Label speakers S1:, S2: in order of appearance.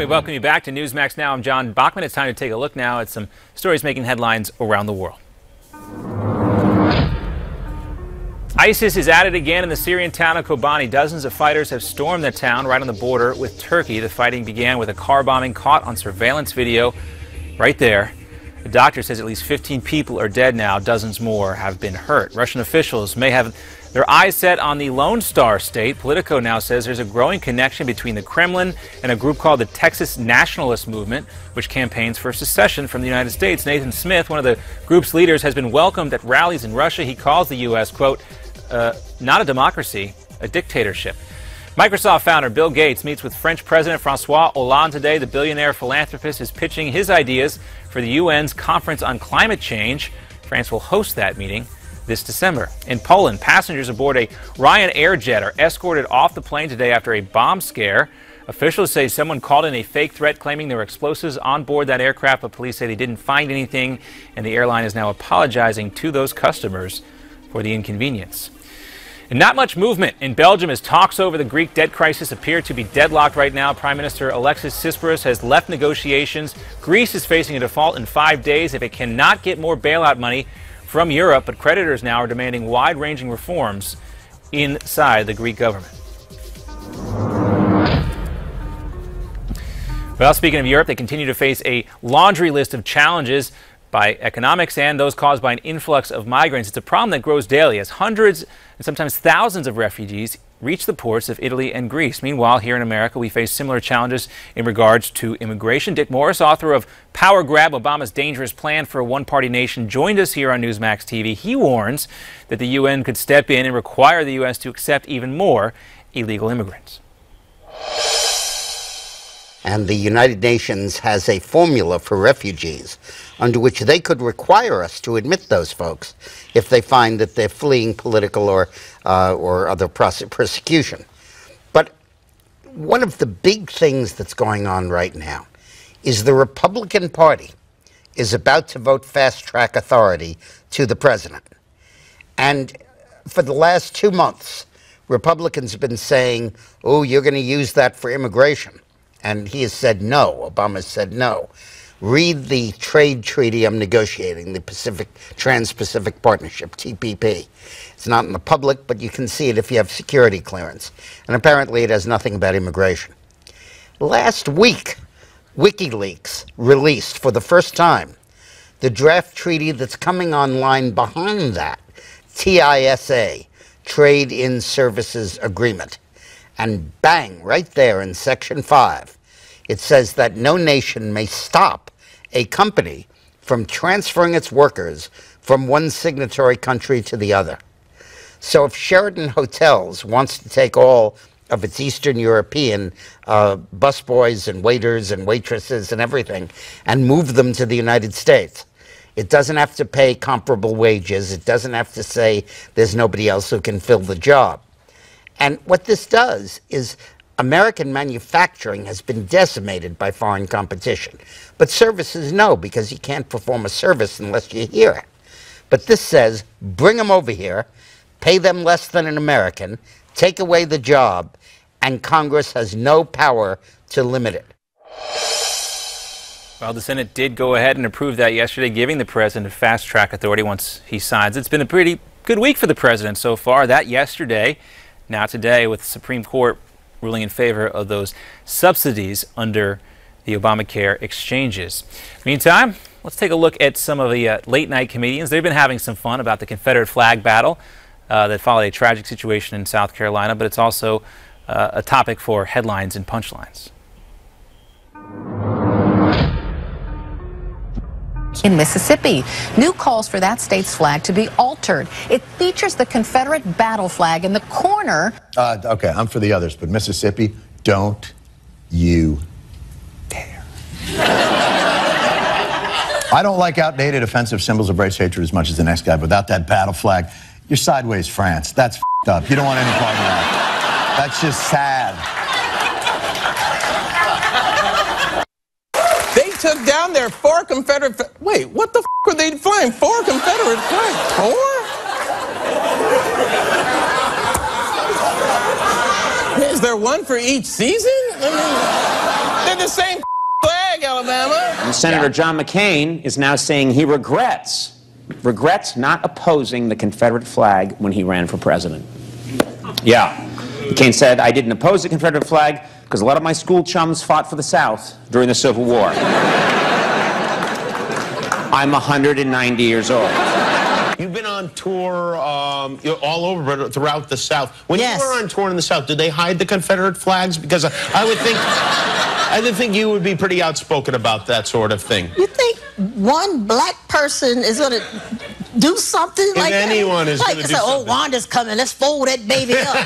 S1: We welcome you back to Newsmax Now. I'm John Bachman. It's time to take a look now at some stories making headlines around the world. ISIS is at it again in the Syrian town of Kobani. Dozens of fighters have stormed the town right on the border with Turkey. The fighting began with a car bombing caught on surveillance video right there. The doctor says at least 15 people are dead now. Dozens more have been hurt. Russian officials may have their eyes set on the Lone Star State. Politico now says there's a growing connection between the Kremlin and a group called the Texas Nationalist Movement, which campaigns for secession from the United States. Nathan Smith, one of the group's leaders, has been welcomed at rallies in Russia. He calls the U.S., quote, not a democracy, a dictatorship. Microsoft founder Bill Gates meets with French President François Hollande today. The billionaire philanthropist is pitching his ideas for the UN's Conference on Climate Change. France will host that meeting this December. In Poland, passengers aboard a Ryanair jet are escorted off the plane today after a bomb scare. Officials say someone called in a fake threat claiming there were explosives on board that aircraft, but police say they didn't find anything, and the airline is now apologizing to those customers for the inconvenience. And not much movement in Belgium as talks over the Greek debt crisis appear to be deadlocked right now. Prime Minister Alexis Tsipras has left negotiations. Greece is facing a default in 5 days if it cannot get more bailout money from Europe, but creditors now are demanding wide-ranging reforms inside the Greek government. Well, speaking of Europe, they continue to face a laundry list of challenges by economics and those caused by an influx of migrants. It's a problem that grows daily as hundreds and sometimes thousands of refugees reach the ports of Italy and Greece. Meanwhile, here in America, we face similar challenges in regards to immigration. Dick Morris, author of Power Grab, Obama's Dangerous Plan for a One-Party Nation, joined us here on Newsmax TV. He warns that the UN could step in and require the U.S. to accept even more illegal immigrants.
S2: And the United Nations has a formula for refugees under which they could require us to admit those folks if they find that they're fleeing political or other persecution. But one of the big things that's going on right now is the Republican Party is about to vote fast-track authority to the president. And for the last 2 months, Republicans have been saying, oh, you're going to use that for immigration. And he has said no. Obama has said no. Read the trade treaty I'm negotiating, the Trans-Pacific Partnership, TPP. It's not in the public, but you can see it if you have security clearance. And apparently it has nothing about immigration. Last week, WikiLeaks released for the first time the draft treaty that's coming online behind that, TISA, Trade in Services Agreement. And bang, right there in Section 5, it says that no nation may stop a company from transferring its workers from one signatory country to the other. So if Sheraton Hotels wants to take all of its Eastern European busboys and waiters and waitresses and everything and move them to the United States, it doesn't have to pay comparable wages. It doesn't have to say there's nobody else who can fill the job. And what this does is American manufacturing has been decimated by foreign competition. But services, no, because you can't perform a service unless you're here. But this says, bring them over here, pay them less than an American, take away the job, and Congress has no power to limit it.
S1: Well, the Senate did go ahead and approve that yesterday, giving the president fast-track authority once he signs. It's been a pretty good week for the president so far. That yesterday. Now today, with the Supreme Court ruling in favor of those subsidies under the Obamacare exchanges. Meantime, let's take a look at some of the late-night comedians. They've been having some fun about the Confederate flag battle that followed a tragic situation in South Carolina, but it's also a topic for headlines and punchlines.
S3: In Mississippi, new calls for that state's flag to be altered. It features the Confederate battle flag in the corner.
S4: Okay, I'm for the others, but Mississippi, don't you dare. I don't like outdated, offensive symbols of race hatred as much as the next guy, but without that battle flag, you're sideways France. That's f***ed up. You don't want any part of that. That's just sad.
S5: Took down their 4 Confederate... Wait, what the f*** were they flying? 4 Confederate flags? 4? Is there one for each season? I mean... They're the same flag, Alabama.
S6: And Senator John McCain is now saying he regrets not opposing the Confederate flag when he ran for president. Yeah. McCain said, I didn't oppose the Confederate flag because a lot of my school chums fought for the South during the Civil War. I'm 190 years old.
S7: You've been on tour all over throughout the South. When
S8: Yes.
S7: you were on tour in the South, did they hide the Confederate flags? Because I would think you would be pretty outspoken about that sort of thing.
S8: You think one black person is going to do something
S7: If
S8: like that?
S7: anyone is
S8: like
S7: going to do
S8: say,
S7: something.
S8: oh, Wanda's coming, let's fold that baby up.